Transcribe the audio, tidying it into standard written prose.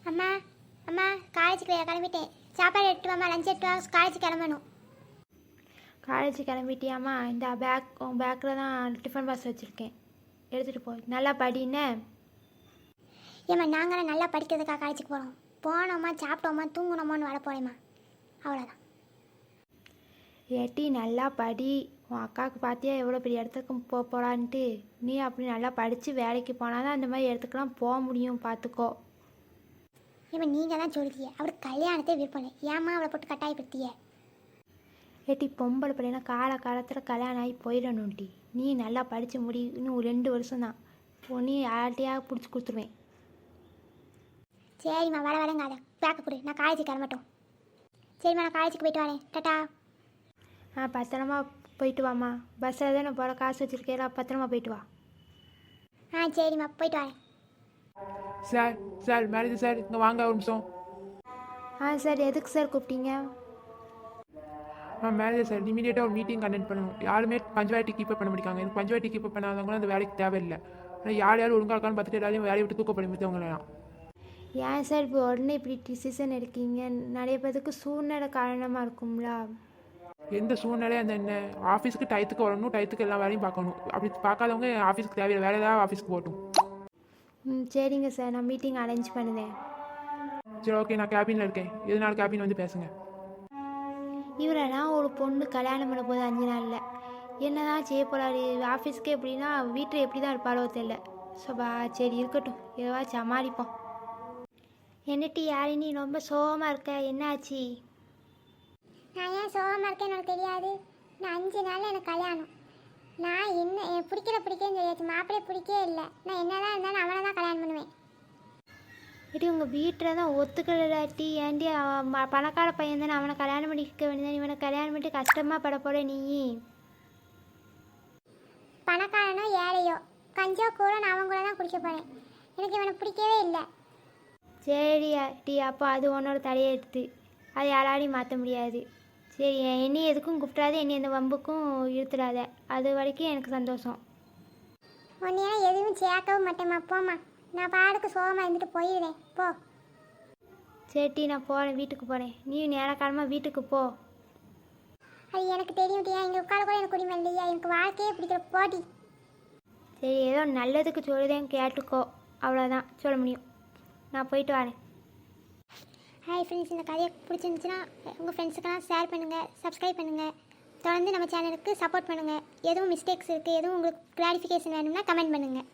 அம்மா அம்மா காலேஜுக்கு கிளம்பிட்டேன். சாப்பாடு எடுத்து வாம்மா, லஞ்ச் எடுத்து வா, காலேஜ் கிளம்பணும். காலேஜ் கிளம்பிட்டியாம்மா? இந்த பேக்கில் தான் டிஃபன் பாக்ஸ் வச்சுருக்கேன், எடுத்துகிட்டு போ. நல்லா படின்னு. ஏம்மா நாங்களாம் நல்லா படிக்கிறதுக்காக காலேஜுக்கு போகிறோம். போனோமா, சாப்பிட்டோமா, தூங்கணுமான்னு வர போகிறேம்மா, அவ்வளோதான். ஏட்டி நல்லா படி. உன் அக்காவுக்கு பார்த்தியா எவ்வளோ பெரிய இடத்துக்கு போகிறான்ட்டு. நீ அப்படி நல்லா படித்து வேலைக்கு போனால் தான் அந்த மாதிரி இடத்துக்குலாம் போக முடியும், பார்த்துக்கோ. ஏம்மா நீங்கள் தான் சொல்லிட்டியே, அவருக்கு கல்யாணத்தை விருப்பம் இல்லை, ஏம்மா அவளை போட்டு கட்டாயப்படுத்தியே? ஏட்டி பொம்பளை பிள்ளைனா காலத்தில் கல்யாணம் ஆகி போயிடணும்டி. நீ நல்லா படித்து முடி, இன்னும் 2 வருஷம் தான். நீ யார்ட்டையாக பிடிச்சி கொடுத்துருவேன். சரிம்மா, வரங்காத பேக்க கொடு, நான் காலேஜுக்கு கிளம்பட்டும். சரிம்மா, நான் காலேஜுக்கு போயிட்டு வரேன், டாட்டா. பத்திரமா போயிட்டு வாம்மா. பஸ்ஸில் தானே போகிற, காசு வச்சுருக்கேல, பத்திரமா போயிட்டு வா. சரிம்மா, போயிட்டு வரேன். சார் மேரேஜ் சார், இங்கே வாங்க ஒரு நிமிஷம். சார், எதுக்கு சார் கூப்பிட்டீங்க? மேரேஜ் சார், இமீடியட்டாக ஒரு மீட்டிங் கண்டக்ட் பண்ணணும். யாருமே பஞ்சுவாலிட்டி கீப்பப் பண்ண முடியாங்க. எனக்கு பஞ்சுவாலிட்டி கீப்பப் பண்ணாதவங்களும் அந்த வேலைக்கு தேவையில்லை. ஆனால் யார் ஒழுங்காக இருக்கான்னு பார்த்துட்டு எல்லாரையும் வேலையை விட்டு தூக்கப்படி மித்தவங்களாம். ஏன் சார் இப்போ உடனே இப்படி டிசிஷன் எடுக்கீங்க? நிறைய பேருக்கு சூழ்நிலை காரணமாக இருக்கும்ல. எந்த சூழ்நிலையாக அந்த என்ன, ஆஃபீஸுக்கு டயத்துக்கு வரணும், டயத்துக்கு எல்லா வேலையும் பார்க்கணும். அப்படி பார்க்காதவங்க ஆஃபீஸுக்கு தேவையில்லை, வேலை ஏதாவது ஆஃபீஸ்க்கு போகட்டும். சரிங்க சார், நான் மீட்டிங் அரேஞ்ச் பண்ணுதேன். சரி, ஓகே, நான் கேபினில் இருக்கேன். எதனால கேபின் வந்து பேசுங்க. இவரெல்லாம் ஒரு பொண்ணு கல்யாணம் பண்ண போது 5 நாளில் என்னதான் செய்ய போகிறாரு? ஆஃபீஸ்க்கு எப்படின்னா வீட்டில் எப்படி தான் இருப்பாரோ தெரியல. சோபா, சரி இருக்கட்டும், ஏதாச்சும் சமாளிப்போம். என்னட்டி யாரினி ரொம்ப சோகமாக இருக்க, என்னாச்சு? நான் ஏன் சோகமாக இருக்கேன்னு எனக்கு தெரியாது. நான் 5 நாளில் எனக்கு கல்யாணம். நான் என்ன எனக்கு பிடிக்கலன்னு தெரியாது, மாப்பிள்ளையே பிடிக்கவே இல்லை. நான் என்னதான் இருந்தாலும் அவனை தான் கல்யாணம் பண்ணுவேன். ஏட்டி உங்கள் வீட்டில் தான் ஒத்துக்கலாட்டி ஏன்டி? பணக்கார பையன் தானே, அவனை கல்யாணம் பண்ணிக்க வேண்டியதான். இவனை கல்யாணம் பண்ணி கஷ்டமாக பட போகிற நீ. பணக்காரனோ ஏழையோ கஞ்சோ கூட நான் அவன் கூட தான் குடிக்க போகிறேன். எனக்கு இவனை பிடிக்கவே இல்லை. சரி டி, அப்போ அது உன்னோட தலையெடுத்து, அது யாராலையும் மாற்ற முடியாது. சரி, என்னை எதுக்கும் கூப்பிடாத, என்னை எந்த வம்புக்கும் இழுத்துடாத, அது வரைக்கும் எனக்கு சந்தோஷம். உன்னையெல்லாம் எதுவும் சேர்க்கவும் மாட்டேம்மா, போம்மா. நான் பாடுக்கு சோகமாக இருந்துட்டு போயிடுவேன், போ. சரி, நான் போகிறேன், வீட்டுக்கு போகிறேன். நீ நேரக்காலமாக வீட்டுக்கு போ. அது எனக்கு தெரியும் டியா, இங்கே உட்கார கூட எனக்கு உரிமை இல்லையா? எனக்கு வாழ்க்கையே பிடிக்கிற போட்டி. சரி, ஏதோ நல்லதுக்கு சொல்லுதேன், கேட்டுக்கோ, அவ்வளோதான் சொல்ல முடியும். நான் போயிட்டு வரேன். ஹாய் ஃப்ரெண்ட்ஸ், இந்த கதையை பிடிச்சிருந்துச்சுன்னா உங்கள் ஃப்ரெண்ட்ஸுக்கெல்லாம் ஷேர் பண்ணுங்கள், சப்ஸ்கிரைப் பண்ணுங்கள், தொடர்ந்து நம்ம சேனலுக்கு சப்போர்ட் பண்ணுங்கள். எதுவும் மிஸ்டேக்ஸ் இருக்குது, எதுவும் உங்களுக்கு கிளாரிஃபிகேஷன் வேணும்னா கமெண்ட் பண்ணுங்கள்.